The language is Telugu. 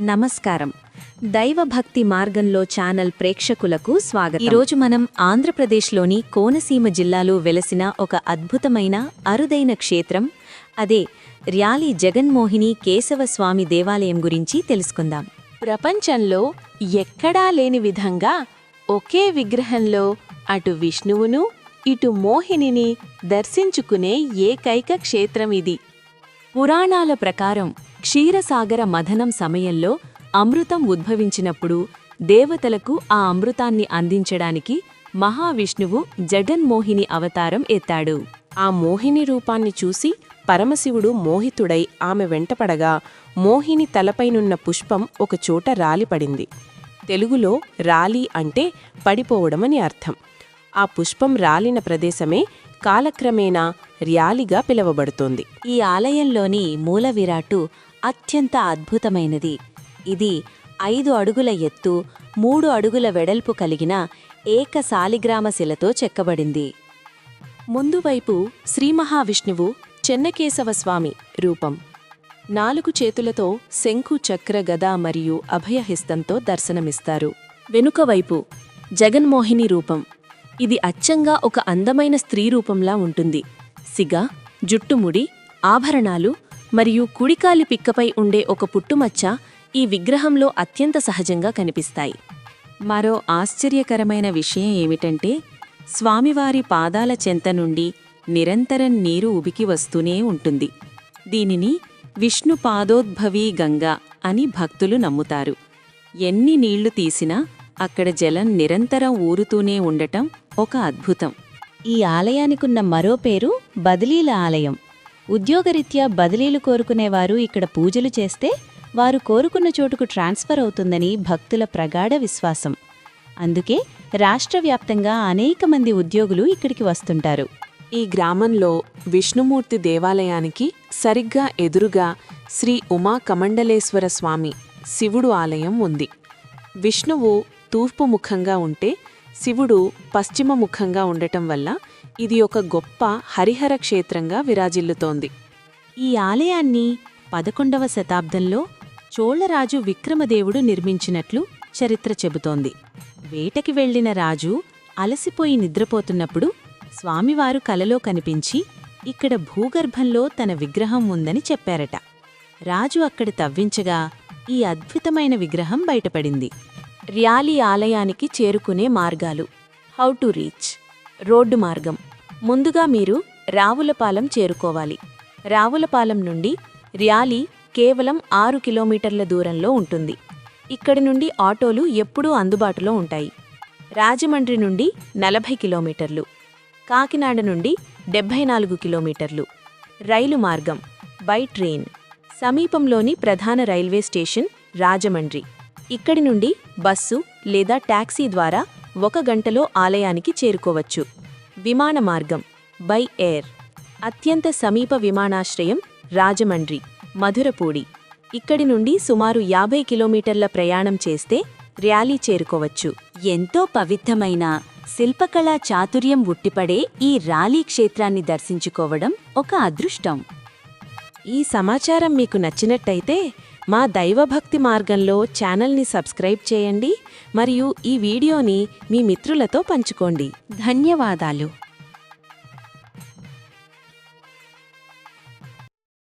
నమస్కారం. దైవభక్తి మార్గంలో ఛానల్ ప్రేక్షకులకు స్వాగతం. ఈరోజు మనం ఆంధ్రప్రదేశ్లోని కోనసీమ జిల్లాలో వెలసిన ఒక అద్భుతమైన అరుదైన క్షేత్రం, అదే ర్యాలి జగన్మోహిని కేశవస్వామి దేవాలయం గురించి తెలుసుకుందాం. ప్రపంచంలో ఎక్కడా లేని విధంగా ఒకే విగ్రహంలో అటు విష్ణువును ఇటు మోహినిని దర్శించుకునే ఏకైక క్షేత్రం ఇది. పురాణాల ప్రకారం క్షీరసాగర మథనం సమయంలో అమృతం ఉద్భవించినప్పుడు దేవతలకు ఆ అమృతాన్ని అందించడానికి మహావిష్ణువు జగన్మోహిని అవతారం ఎత్తాడు. ఆ మోహిని రూపాన్ని చూసి పరమశివుడు మోహితుడై ఆమె వెంటపడగా మోహిని తలపైనున్న పుష్పం ఒకచోట రాలిపడింది. తెలుగులో రాలి అంటే పడిపోవడమని అర్థం. ఆ పుష్పం రాలిన ప్రదేశమే కాలక్రమేణా ర్యాలిగా పిలువబడుతోంది. ఈ ఆలయంలోని మూలవిరాట్టు అత్యంత అద్భుతమైనది. ఇది 5 అడుగుల ఎత్తు, 3 అడుగుల వెడల్పు కలిగిన ఏకశాలిగ్రామ శిలతో చెక్కబడింది. ముందువైపు శ్రీమహావిష్ణువు చెన్నకేశవస్వామి రూపం 4 చేతులతో శంఖు చక్ర గద మరియు అభయహస్తంతో దర్శనమిస్తారు. వెనుకవైపు జగన్మోహిని రూపం. ఇది అచ్చంగా ఒక అందమైన స్త్రీ రూపంలా ఉంటుంది. సిగ, జుట్టుముడి, ఆభరణాలు మరియు కుడికాలి పిక్కపై ఉండే ఒక పుట్టుమచ్చ ఈ విగ్రహంలో అత్యంత సహజంగా కనిపిస్తాయి. మరో ఆశ్చర్యకరమైన విషయం ఏమిటంటే, స్వామివారి పాదాల చెంత నుండి నిరంతరం నీరు ఉబికి వస్తూనే ఉంటుంది. దీనిని విష్ణు పాదోద్భవీ గంగా అని భక్తులు నమ్ముతారు. ఎన్ని నీళ్లు తీసినా అక్కడ జలం నిరంతరం ఊరుతూనే ఉండటం ఒక అద్భుతం. ఈ ఆలయానికున్న మరో పేరు బదిలీల ఆలయం. ఉద్యోగరీత్యా బదిలీలు కోరుకునేవారు ఇక్కడ పూజలు చేస్తే వారు కోరుకున్న చోటుకు ట్రాన్స్ఫర్ అవుతుందని భక్తుల ప్రగాఢ విశ్వాసం. అందుకే రాష్ట్రవ్యాప్తంగా అనేక మంది ఉద్యోగులు ఇక్కడికి వస్తుంటారు. ఈ గ్రామంలో విష్ణుమూర్తి దేవాలయానికి సరిగ్గా ఎదురుగా శ్రీ ఉమా కమండలేశ్వర స్వామి శివుడు ఆలయం ఉంది. విష్ణువు తూర్పు ముఖంగా ఉంటే శివుడు పశ్చిమ ముఖంగా ఉండటం వల్ల ఇది ఒక గొప్ప హరిహర క్షేత్రంగా విరాజిల్లుతోంది. ఈ ఆలయాన్ని 11వ శతాబ్దంలో చోళరాజు విక్రమదేవుడు నిర్మించినట్లు చరిత్ర చెబుతోంది. వేటకి వెళ్లిన రాజు అలసిపోయి నిద్రపోతున్నప్పుడు స్వామివారు కలలో కనిపించి ఇక్కడ భూగర్భంలో తన విగ్రహం ఉందని చెప్పారట. రాజు అక్కడ తవ్వించగా ఈ అద్భుతమైన విగ్రహం బయటపడింది. ర్యాలి ఆలయానికి చేరుకునే మార్గాలు. How to reach. రోడ్డు మార్గం. ముందుగా మీరు రావులపాలెం చేరుకోవాలి. రావులపాలెం నుండి ర్యాలి కేవలం 6 కిలోమీటర్ల దూరంలో ఉంటుంది. ఇక్కడి నుండి ఆటోలు ఎప్పుడూ అందుబాటులో ఉంటాయి. రాజమండ్రి నుండి 40 కిలోమీటర్లు, కాకినాడ నుండి 74 కిలోమీటర్లు. రైలు మార్గం బై ట్రైన్. సమీపంలోని ప్రధాన రైల్వే స్టేషన్ రాజమండ్రి. ఇక్కడి నుండి బస్సు లేదా టాక్సీ ద్వారా 1 గంటలో ఆలయానికి చేరుకోవచ్చు. విమాన మార్గం బై ఎయిర్. అత్యంత సమీప విమానాశ్రయం రాజమండ్రి మధురపూడి. ఇక్కడి నుండి సుమారు 50 కిలోమీటర్ల ప్రయాణం చేస్తే ర్యాలీ చేరుకోవచ్చు. ఎంతో పవిత్రమైన శిల్పకళా చాతుర్యం ఉట్టిపడే ఈ ర్యాలీ క్షేత్రాన్ని దర్శించుకోవడం ఒక అదృష్టం. ఈ సమాచారం మీకు నచ్చినట్టయితే మా దైవభక్తి మార్గంలో ఛానల్ని సబ్స్క్రైబ్ చేయండి మరియు ఈ వీడియోని మీ మిత్రులతో పంచుకోండి. ధన్యవాదాలు.